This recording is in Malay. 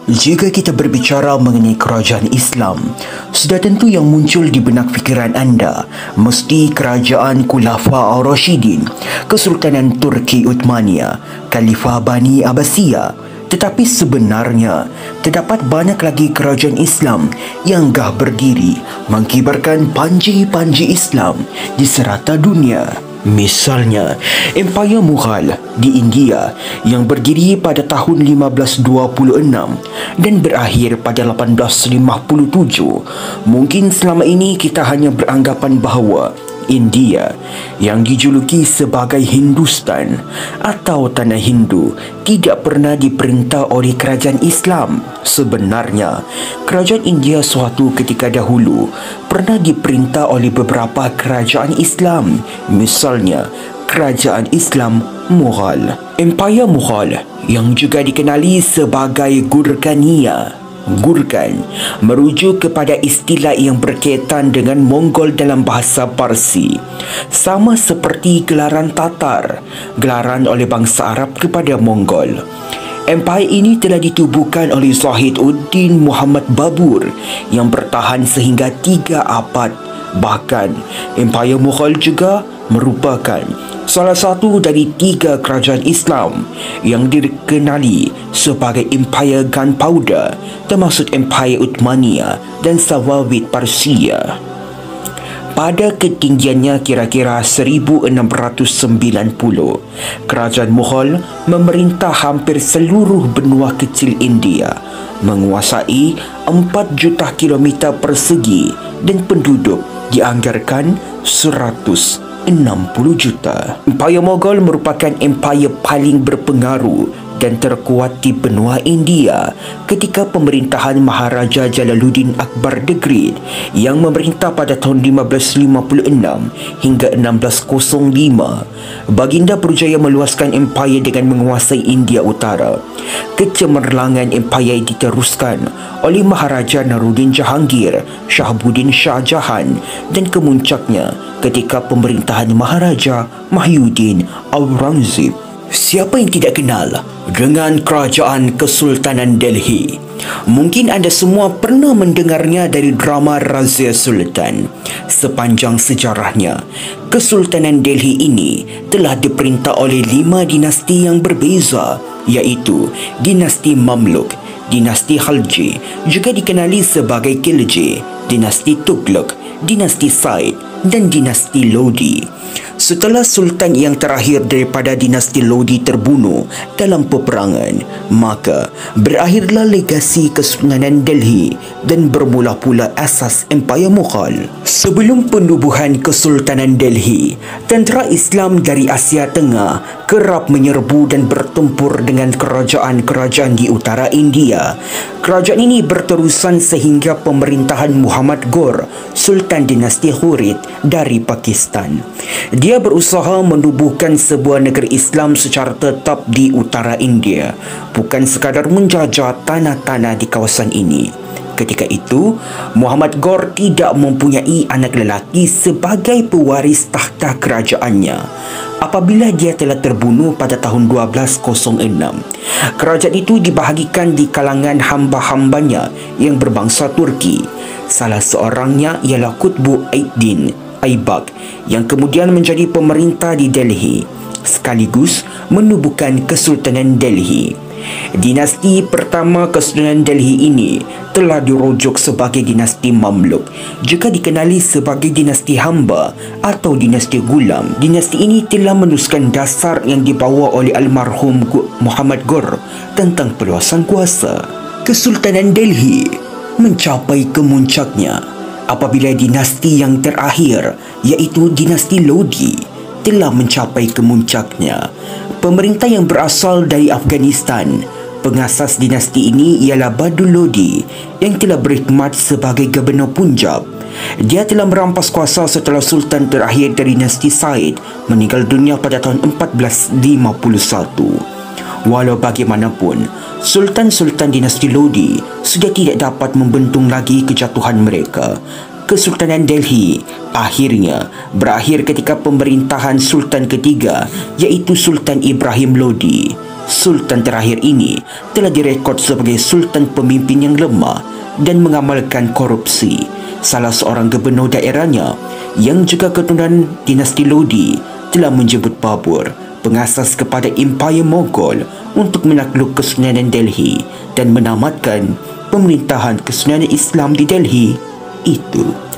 Jika kita berbicara mengenai kerajaan Islam, sudah tentu yang muncul di benak fikiran anda mesti kerajaan Khulafa Ar-Rashidin, Kesultanan Turki Uthmaniyah, Khalifah Bani Abbasiyah. Tetapi sebenarnya, terdapat banyak lagi kerajaan Islam yang gah berdiri mengibarkan panji-panji Islam di serata dunia. Misalnya, Empayar Mughal di India yang berdiri pada tahun 1526 dan berakhir pada 1857. Mungkin selama ini kita hanya beranggapan bahawa India yang dijuluki sebagai Hindustan atau Tanah Hindu tidak pernah diperintah oleh kerajaan Islam. Sebenarnya, kerajaan India suatu ketika dahulu pernah diperintah oleh beberapa kerajaan Islam. Misalnya, kerajaan Islam Mughal. Empayar Mughal yang juga dikenali sebagai Gurkania. Gurkan merujuk kepada istilah yang berkaitan dengan Mongol dalam bahasa Parsi. Sama seperti gelaran Tatar, gelaran oleh bangsa Arab kepada Mongol. Empayar ini telah ditubuhkan oleh Zahiduddin Muhammad Babur yang bertahan sehingga 3 abad. Bahkan, Empayar Mughal juga merupakan salah satu dari 3 kerajaan Islam yang dikenali sebagai Empayar Gunpowder, termasuk Empayar Uthmaniyah dan Safavid Persia. Pada ketinggiannya kira-kira 1690, kerajaan Mughal memerintah hampir seluruh benua kecil India, menguasai 4 juta kilometer persegi dan penduduk dianggarkan 160 juta. Empayar Mughal merupakan empayar paling berpengaruh dan terkuat di benua India ketika pemerintahan Maharaja Jalaluddin Akbar the Great yang memerintah pada tahun 1556 hingga 1605. Baginda berjaya meluaskan empayar dengan menguasai India Utara. Kecemerlangan empayar diteruskan oleh Maharaja Naruddin Jahangir, Shahabuddin Shah Jahan dan kemuncaknya ketika pemerintahan Maharaja Mahyuddin Aurangzeb. Siapa yang tidak kenal dengan kerajaan Kesultanan Delhi? Mungkin anda semua pernah mendengarnya dari drama Razia Sultan. Sepanjang sejarahnya, Kesultanan Delhi ini telah diperintah oleh 5 dinasti yang berbeza, iaitu dinasti Mamluk, dinasti Khalji, juga dikenali sebagai Khilji, dinasti Tughlaq, dinasti Said dan dinasti Lodi. Setelah sultan yang terakhir daripada dinasti Lodi terbunuh dalam peperangan, maka berakhirlah legasi Kesultanan Delhi dan bermula pula asas Empayar Mughal. Sebelum penubuhan Kesultanan Delhi, tentera Islam dari Asia Tengah kerap menyerbu dan bertempur dengan kerajaan-kerajaan di utara India. Kerajaan ini berterusan sehingga pemerintahan Muhammad Ghor, Sultan dinasti Ghurid dari Pakistan. Dia berusaha menubuhkan sebuah negeri Islam secara tetap di utara India, bukan sekadar menjajah tanah-tanah di kawasan ini. Ketika itu, Muhammad Ghor tidak mempunyai anak lelaki sebagai pewaris takhta kerajaannya apabila dia telah terbunuh pada tahun 1206. Kerajaan itu dibahagikan di kalangan hamba-hambanya yang berbangsa Turki. Salah seorangnya ialah Qutbu Aiddin Aibak yang kemudian menjadi pemerintah di Delhi, sekaligus menubuhkan Kesultanan Delhi. Dinasti pertama Kesultanan Delhi ini telah dirujuk sebagai dinasti Mamluk, juga dikenali sebagai dinasti hamba atau dinasti gulam. Dinasti ini telah meneruskan dasar yang dibawa oleh almarhum Muhammad Ghor tentang perluasan kuasa. Kesultanan Delhi mencapai kemuncaknya apabila dinasti yang terakhir, iaitu dinasti Lodi, telah mencapai kemuncaknya. Pemerintah yang berasal dari Afghanistan, pengasas dinasti ini ialah Badul Lodi yang telah berkhidmat sebagai Gubernur Punjab. Dia telah merampas kuasa setelah Sultan terakhir dari dinasti Said meninggal dunia pada tahun 1451. Walau bagaimanapun, Sultan-Sultan dinasti Lodi sudah tidak dapat membendung lagi kejatuhan mereka. Kesultanan Delhi akhirnya berakhir ketika pemerintahan Sultan ketiga, iaitu Sultan Ibrahim Lodi. Sultan terakhir ini telah direkod sebagai sultan pemimpin yang lemah dan mengamalkan korupsi. Salah seorang gubernur daerahnya yang juga keturunan dinasti Lodi telah menjemput Babur, pengasas kepada Empayar Mughal, untuk menakluk Kesultanan Delhi dan menamatkan pemerintahan Kesultanan Islam di Delhi itu.